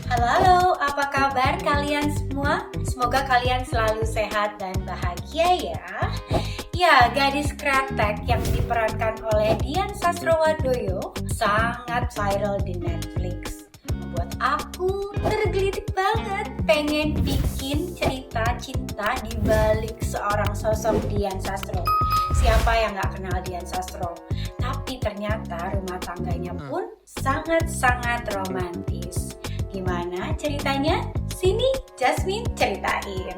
Halo, apa kabar kalian semua? Semoga kalian selalu sehat dan bahagia ya. Ya, gadis kretek yang diperankan oleh Dian Sastrowardoyo sangat viral di Netflix. Membuat aku tergelitik banget pengen bikin cerita cinta di balik seorang sosok Dian Sastro. Siapa yang gak kenal Dian Sastro? Tapi ternyata rumah tangganya pun sangat-sangat romantis. Gimana ceritanya? Sini Jasmine ceritain.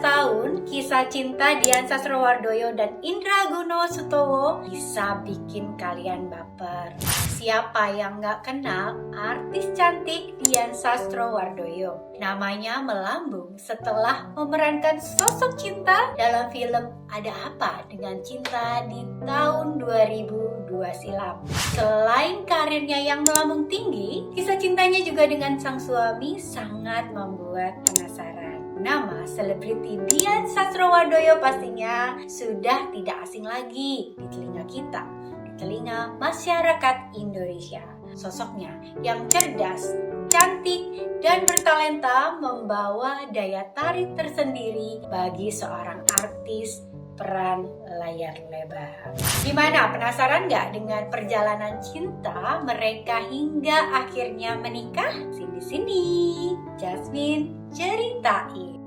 Tahun, kisah cinta Dian Sastrowardoyo dan Indra Gunosutowo bisa bikin kalian baper. Siapa yang gak kenal artis cantik Dian Sastrowardoyo? Namanya melambung setelah memerankan sosok cinta dalam film Ada Apa Dengan Cinta di tahun 2002 silam. Selain karirnya yang melambung tinggi, kisah cintanya juga dengan sang suami sangat membuat penasaran. Nama selebriti Dian Sastrowardoyo pastinya sudah tidak asing lagi di telinga kita, di telinga masyarakat Indonesia. Sosoknya yang cerdas, cantik, dan bertalenta membawa daya tarik tersendiri bagi seorang artis peran layar lebar. Gimana, penasaran gak dengan perjalanan cinta mereka hingga akhirnya menikah? Sini, Jasmine ceritain.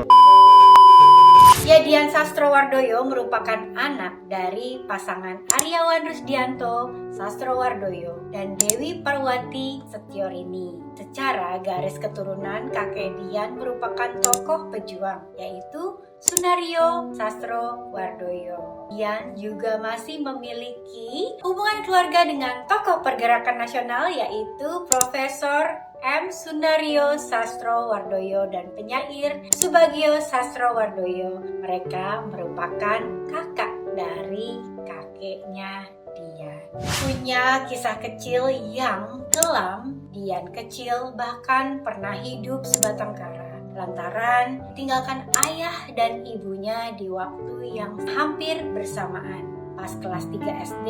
Ya, Dian Sastrowardoyo merupakan anak dari pasangan Aryawan Rusdianto Sastrowardoyo dan Dewi Parwati Setiorini. Secara garis keturunan, kakek Dian merupakan tokoh pejuang, yaitu Sunario Sastrowardoyo. Dian juga masih memiliki hubungan keluarga dengan tokoh pergerakan nasional, yaitu Profesor M. Sunario Sastrowardoyo dan penyair Subagio Sastrowardoyo. Mereka merupakan kakak dari kakeknya Dian. Punya kisah kecil yang kelam. Dian kecil bahkan pernah hidup sebatang kara lantaran tinggalkan ayah dan ibunya di waktu yang hampir bersamaan. Pas kelas 3 SD,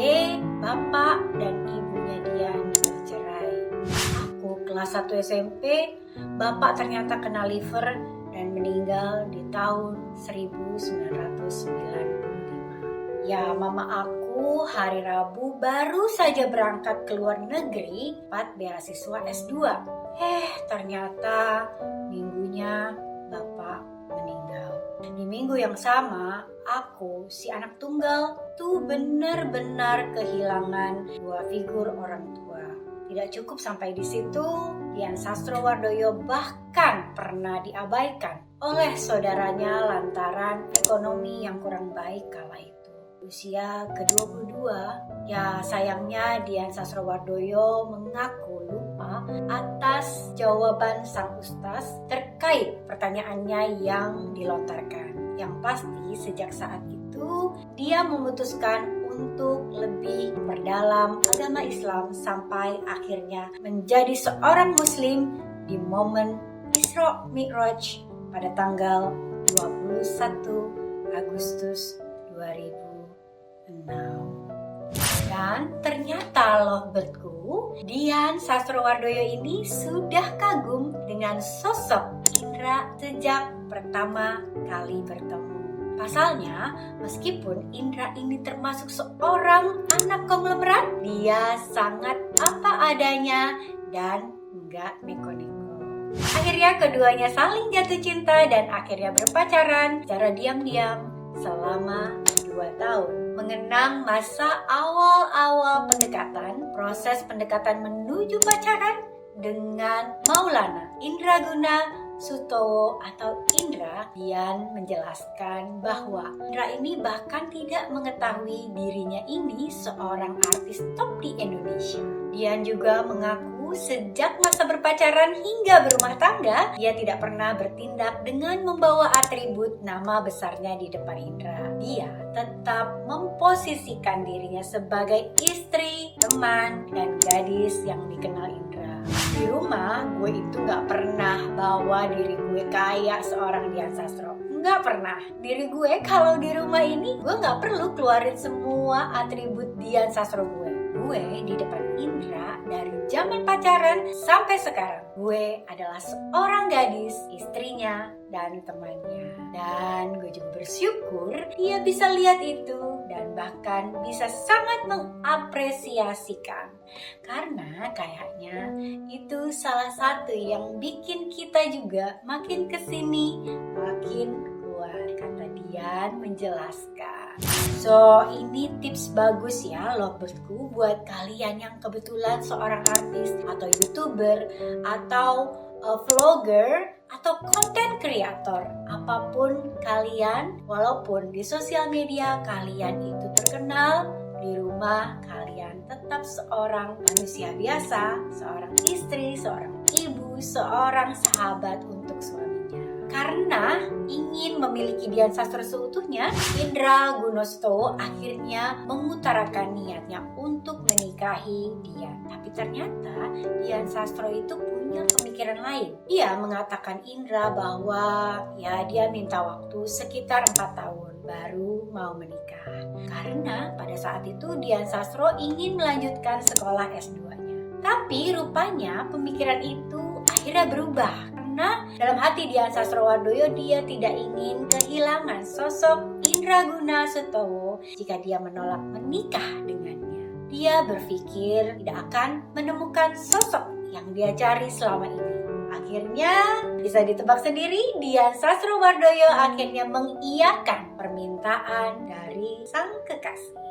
bapak dan ibunya Dian bercerai. Kelas 1 SMP, bapak ternyata kena liver dan meninggal di tahun 1995. Ya, mama aku hari Rabu baru saja berangkat ke luar negeri 4 beasiswa S2. Ternyata minggunya bapak meninggal. Di minggu yang sama, aku, si anak tunggal, tuh benar-benar kehilangan dua figur orang tua. Tidak cukup sampai di situ, Dian Sastrowardoyo bahkan pernah diabaikan oleh saudaranya lantaran ekonomi yang kurang baik kala itu. Usia ke-22, ya sayangnya Dian Sastrowardoyo mengaku lupa atas jawaban sang ustaz terkait pertanyaannya yang dilontarkan. Yang pasti sejak saat itu, dia memutuskan untuk lebih memperdalam agama Islam sampai akhirnya menjadi seorang muslim di momen Isra Mi'raj pada tanggal 21 Agustus 2006. Dan ternyata lovebird-ku, Dian Sastrowardoyo ini sudah kagum dengan sosok Indra sejak pertama kali bertemu. Pasalnya, meskipun Indra ini termasuk seorang anak konglomerat, dia sangat apa adanya dan enggak neko-neko. Akhirnya keduanya saling jatuh cinta dan akhirnya berpacaran secara diam-diam selama 2 tahun. Mengenang masa awal-awal pendekatan, proses pendekatan menuju pacaran dengan Maulana Indra Gunosutowo atau Indra, Dian menjelaskan bahwa Indra ini bahkan tidak mengetahui dirinya ini seorang artis top di Indonesia. Dian juga mengaku sejak masa berpacaran hingga berumah tangga, dia tidak pernah bertindak dengan membawa atribut nama besarnya di depan Indra. Dia tetap memposisikan dirinya sebagai istri, teman, dan gadis yang dikenal Indra. Di rumah gue itu gak pernah bawa diri gue kayak seorang Dian Sastro. Gak pernah. Diri gue kalau di rumah ini gue gak perlu keluarin semua atribut Dian Sastro gue. Gue di depan Indra dari zaman pacaran sampai sekarang. Gue adalah seorang gadis, istrinya, dan temannya. Dan gue juga bersyukur dia bisa lihat itu dan bahkan bisa sangat mengapresiasikan. Karena kayaknya itu salah satu yang bikin kita juga makin kesini, makin kuat. Kata Dian menjelaskan. So, ini tips bagus ya lovebirdsku buat kalian yang kebetulan seorang artis atau YouTuber atau vlogger atau content creator. Apapun kalian, walaupun di sosial media kalian itu terkenal, di rumah kalian tetap seorang manusia biasa, seorang istri, seorang ibu, seorang sahabat untuk suaminya. Karena ingin memiliki Dian Sastro seutuhnya, Indra Gunostowo akhirnya mengutarakan niatnya untuk menikahi Dian. Tapi ternyata Dian Sastro itu punya pemikiran lain. Dia mengatakan Indra bahwa ya dia minta waktu sekitar 4 tahun baru mau menikah. Karena pada saat itu Dian Sastro ingin melanjutkan sekolah S2-nya. Tapi rupanya pemikiran itu akhirnya berubah. Karena dalam hati Dian Sastrowardoyo dia tidak ingin kehilangan sosok Indra Gunostowo jika dia menolak menikah dengannya. Dia berpikir tidak akan menemukan sosok yang dia cari selama ini. Akhirnya bisa ditebak sendiri, Dian Sastrowardoyo akhirnya mengiyakan permintaan dari sang kekasih.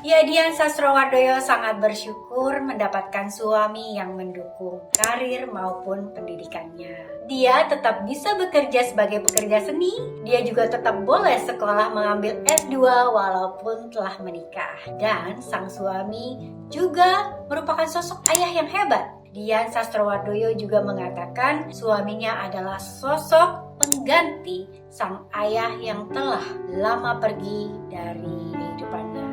Ya, Dian Sastrowardoyo sangat bersyukur mendapatkan suami yang mendukung karir maupun pendidikannya. Dia tetap bisa bekerja sebagai pekerja seni, dia juga tetap boleh sekolah mengambil S2 walaupun telah menikah. Dan sang suami juga merupakan sosok ayah yang hebat. Dian Sastrowardoyo juga mengatakan suaminya adalah sosok pengganti sang ayah yang telah lama pergi dari kehidupannya.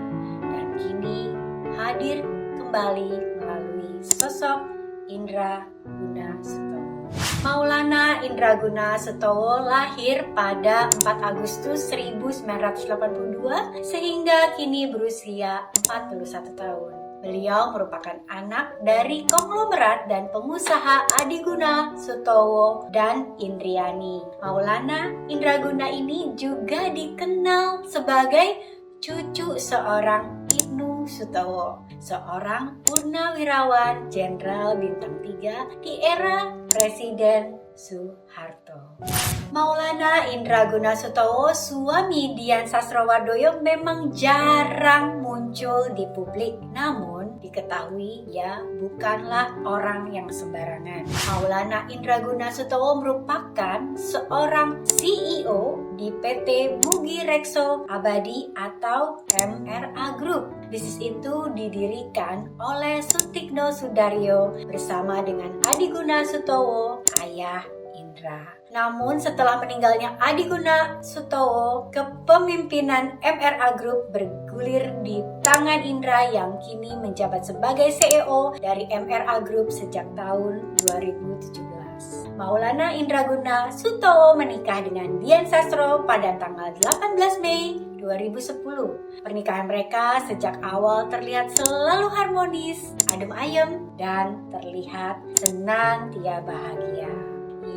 Kini hadir kembali melalui sosok Indra Gunostowo. Maulana Indra Gunostowo lahir pada 4 Agustus 1982 sehingga kini berusia 41 tahun. Beliau merupakan anak dari konglomerat dan pengusaha Adi Gunostowo dan Indriani. Maulana Indra Gunostowo ini juga dikenal sebagai cucu seorang Ibnu Sutowo, seorang purnawirawan Jenderal Bintang 3 di era Presiden Soeharto. Maulana Indra Gunostowo, suami Dian Sastrowardoyo, memang jarang muncul di publik. Namun diketahui ia bukanlah orang yang sembarangan. Maulana Indra Gunostowo merupakan seorang CEO di PT Mugi Rekso Abadi atau MRA Group. Bisnis itu didirikan oleh Sutikno Sudaryo bersama dengan Adi Gunostowo, ayah Indra. Namun setelah meninggalnya Adi Gunostowo, kepemimpinan MRA Group bergulir di tangan Indra yang kini menjabat sebagai CEO dari MRA Group sejak tahun 2017. Maulana Indra Gunostowo menikah dengan Dian Sastro pada tanggal 18 Mei 2010. Pernikahan mereka sejak awal terlihat selalu harmonis, adem ayem, dan terlihat senang dia bahagia.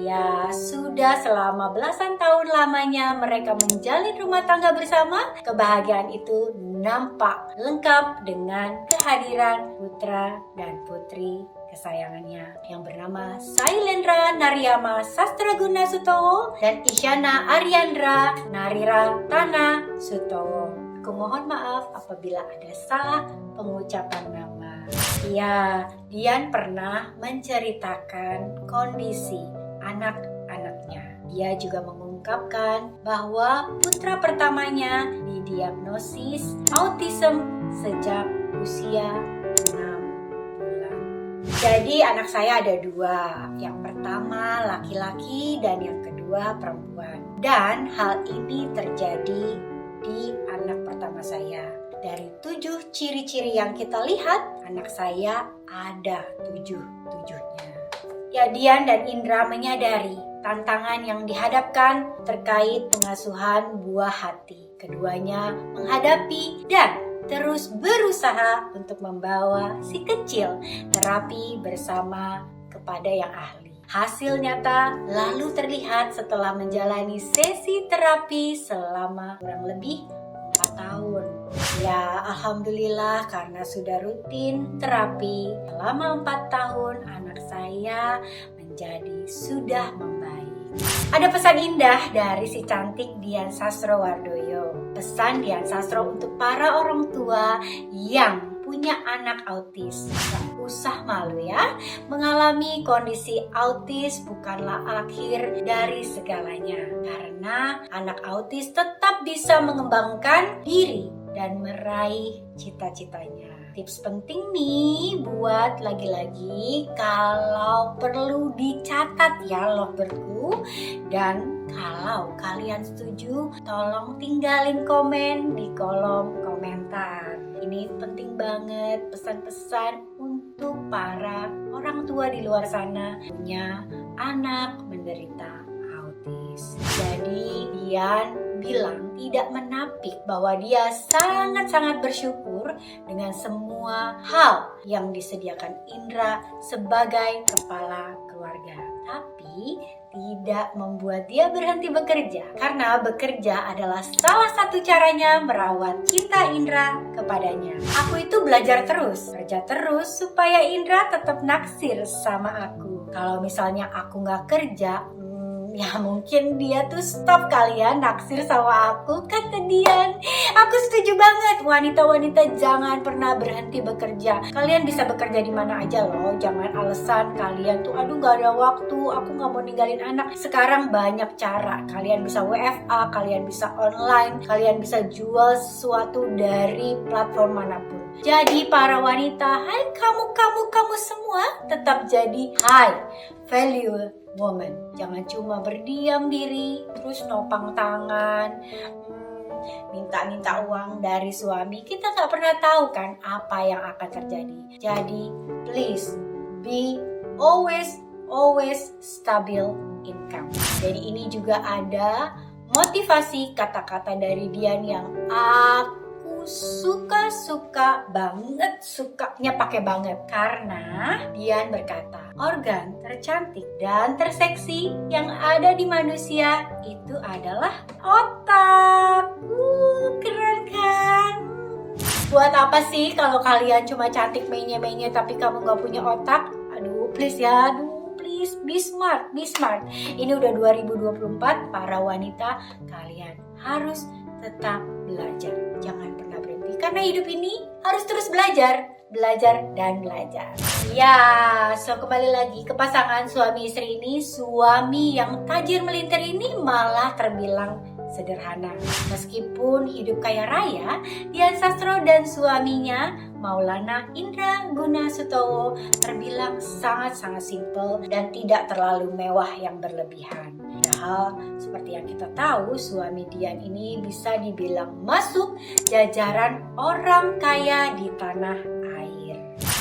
Ya, sudah selama belasan tahun lamanya mereka menjalin rumah tangga bersama. Kebahagiaan itu nampak lengkap dengan kehadiran putra dan putri kesayangannya yang bernama Sailendra Naryama Sastra Gunostowo dan Isyana Aryandra Nariratana Sutowo. Aku mohon maaf apabila ada salah pengucapan nama. Ya, Dian pernah menceritakan kondisi anak-anaknya. Dia juga mengungkapkan bahwa putra pertamanya didiagnosis autism sejak usia 6 bulan. Jadi anak saya ada 2. Yang pertama laki-laki dan yang kedua perempuan. Dan hal ini terjadi di anak pertama saya. Dari 7 ciri-ciri yang kita lihat, anak saya ada 7-7-nya. Ya, Dian dan Indra menyadari tantangan yang dihadapkan terkait pengasuhan buah hati. Keduanya menghadapi dan terus berusaha untuk membawa si kecil terapi bersama kepada yang ahli. Hasil nyata lalu terlihat setelah menjalani sesi terapi selama kurang lebih 4 tahun. Ya, alhamdulillah karena sudah rutin terapi selama 4 tahun, anak saya menjadi sudah membaik. Ada pesan indah dari si cantik Dian Sastrowardoyo. Pesan Dian Sastro untuk para orang tua yang punya anak autis. Gak usah malu ya, mengalami kondisi autis bukanlah akhir dari segalanya. Karena anak autis tetap bisa mengembangkan diri dan meraih cita-citanya. Tips penting nih buat lagi-lagi kalau perlu dicatat ya lovebird-ku. Dan kalau kalian setuju, tolong tinggalin komen di kolom komentar. Ini penting banget pesan-pesan untuk para orang tua di luar sana punya anak menderita autis. Jadi Dian bilang tidak menapik bahwa dia sangat-sangat bersyukur dengan semua hal yang disediakan Indra sebagai kepala keluarga. Tapi tidak membuat dia berhenti bekerja, karena bekerja adalah salah satu caranya merawat cinta Indra kepadanya. Aku itu belajar terus, kerja terus supaya Indra tetap naksir sama aku. Kalau misalnya aku nggak kerja, ya mungkin dia tuh stop kali ya naksir sama aku, kata Dian. Aku setuju banget, wanita-wanita jangan pernah berhenti bekerja. Kalian bisa bekerja di mana aja loh, jangan alasan kalian tuh aduh gak ada waktu, aku gak mau ninggalin anak. Sekarang banyak cara, kalian bisa WFA, kalian bisa online, kalian bisa jual sesuatu dari platform manapun. Jadi para wanita, hai kamu semua tetap jadi high value woman. Jangan cuma berdiam diri, terus nopang tangan, minta uang dari suami. Kita gak pernah tahu kan apa yang akan terjadi. Jadi please be always stabil income. Jadi ini juga ada motivasi kata-kata dari Dian yang aku suka banget, sukanya pakai banget, karena Dian berkata organ tercantik dan terseksi yang ada di manusia itu adalah otak. Keren kan? Buat apa sih kalau kalian cuma cantik menye-menye tapi kamu gak punya otak? Aduh please ya, please be smart. Ini udah 2024, para wanita kalian harus tetap belajar, jangan pernah berhenti, karena hidup ini harus terus belajar dan belajar. Ya, so kembali lagi ke pasangan suami istri ini. Suami yang tajir melintir ini malah terbilang sederhana. Meskipun hidup kaya raya, Dian Sastro dan suaminya Maulana Indra Gunasutowo terbilang sangat-sangat simpel dan tidak terlalu mewah yang berlebihan. Padahal seperti yang kita tahu, suami Dian ini bisa dibilang masuk jajaran orang kaya di tanah air.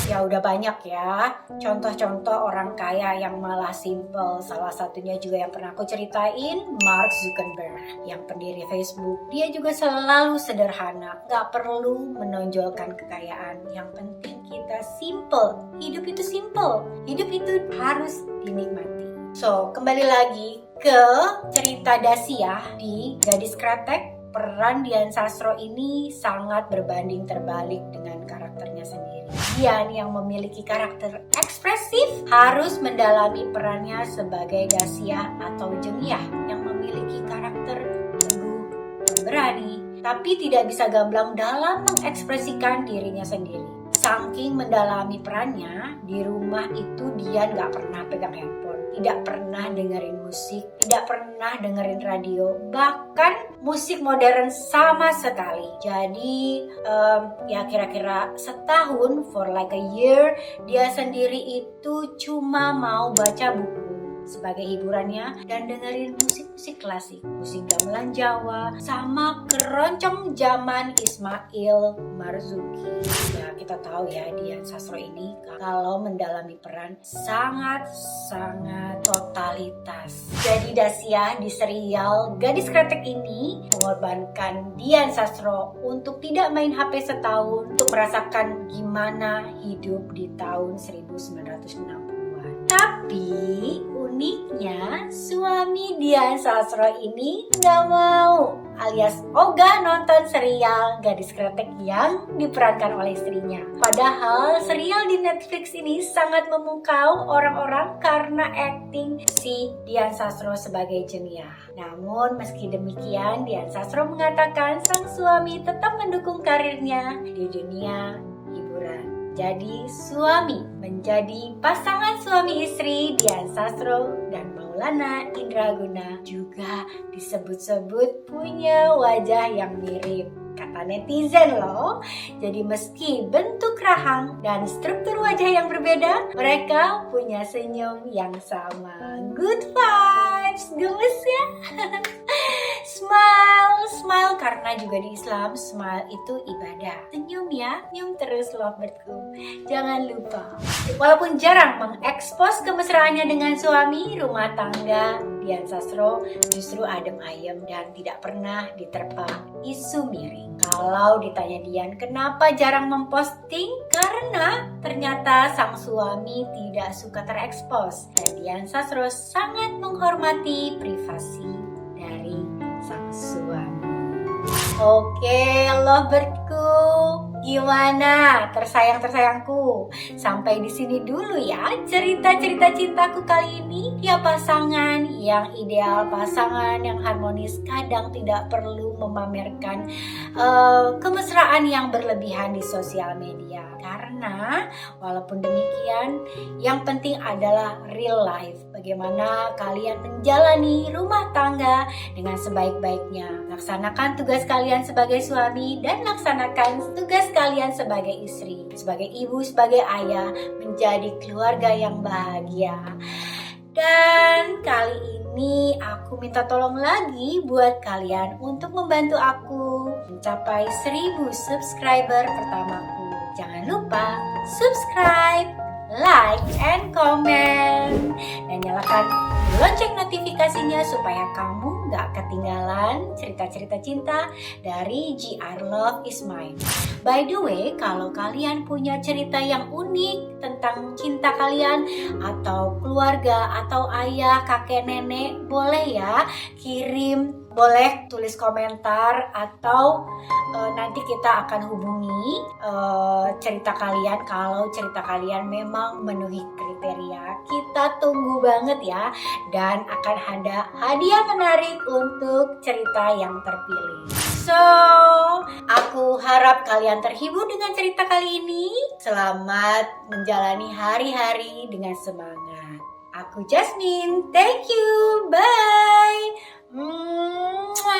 Ya udah banyak ya contoh-contoh orang kaya yang malah simple. Salah satunya juga yang pernah aku ceritain, Mark Zuckerberg yang pendiri Facebook. Dia juga selalu sederhana, gak perlu menonjolkan kekayaan. Yang penting kita simple. Hidup itu simple, hidup itu harus dinikmati. So kembali lagi ke cerita Dasia di Gadis Kretek. Peran Dian Sastro ini sangat berbanding terbalik dengan karakternya sendiri. Dian yang memiliki karakter ekspresif harus mendalami perannya sebagai Dasia atau Jengiyah yang memiliki karakter teguh dan berani, tapi tidak bisa gamblang dalam mengekspresikan dirinya sendiri. Saking mendalami perannya, di rumah itu Dian gak pernah pegang handphone, tidak pernah dengerin musik, tidak pernah dengerin radio, bahkan musik modern sama sekali. Jadi ya kira-kira setahun, for like a year, dia sendiri itu cuma mau baca buku. sebagai hiburannya dan dengerin musik-musik klasik, musik gamelan Jawa, sama keroncong zaman Ismail Marzuki. Ya kita tahu ya Dian Sastro ini kalau mendalami peran sangat totalitas. Jadi Dasia di serial Gadis Kretek ini mengorbankan Dian Sastro untuk tidak main HP setahun untuk merasakan gimana hidup di tahun 1960-an. Tapi uniknya suami Dian Sastro ini nggak mau alias ogah nonton serial Gadis Kretek yang diperankan oleh istrinya. Padahal serial di Netflix ini sangat memukau orang-orang karena akting si Dian Sastro sebagai Jenia. Namun meski demikian Dian Sastro mengatakan sang suami tetap mendukung karirnya di dunia hiburan. Jadi suami menjadi pasangan suami istri Dian Sastro dan Maulana Indraguna juga disebut-sebut punya wajah yang mirip. Kata netizen loh. Jadi meski bentuk rahang dan struktur wajah yang berbeda, mereka punya senyum yang sama. Good vibes, gemes ya. Smile karena juga di Islam smile itu ibadah. Senyum ya, senyum terus lovebirdku. Jangan lupa. Walaupun jarang mengekspos kemesraannya dengan suami, rumah tangga Dian Sastro justru adem ayem dan tidak pernah diterpa isu miring. Kalau ditanya Dian kenapa jarang memposting, karena ternyata sang suami tidak suka terekspos dan Dian Sastro sangat menghormati privasi dari sang suami. Oke, lovebirdku, gimana tersayang-tersayangku? Sampai di sini dulu ya cerita-cerita cintaku kali ini. Ya pasangan yang ideal, pasangan yang harmonis kadang tidak perlu memamerkan kemesraan yang berlebihan di sosial media. Karena walaupun demikian, yang penting adalah real life. Bagaimana kalian menjalani rumah tangga dengan sebaik-baiknya. Laksanakan tugas kalian sebagai suami dan laksanakan tugas kalian sebagai istri, sebagai ibu, sebagai ayah, menjadi keluarga yang bahagia. Dan kali ini aku minta tolong lagi buat kalian untuk membantu aku mencapai 1000 subscriber pertamaku. Jangan lupa subscribe, like, and comment. Dan nyalakan lonceng notifikasinya supaya kamu gak ketinggalan cerita-cerita cinta dari GR Love Is Mine. By the way, kalau kalian punya cerita yang unik tentang cinta kalian atau keluarga atau ayah, kakek, nenek, boleh ya kirim. Boleh tulis komentar atau nanti kita akan hubungi cerita kalian kalau cerita kalian memang memenuhi kriteria. Kita tunggu banget ya dan akan ada hadiah menarik untuk cerita yang terpilih. So, aku harap kalian terhibur dengan cerita kali ini. Selamat menjalani hari-hari dengan semangat. Aku Jasmine, thank you, bye. Mwah.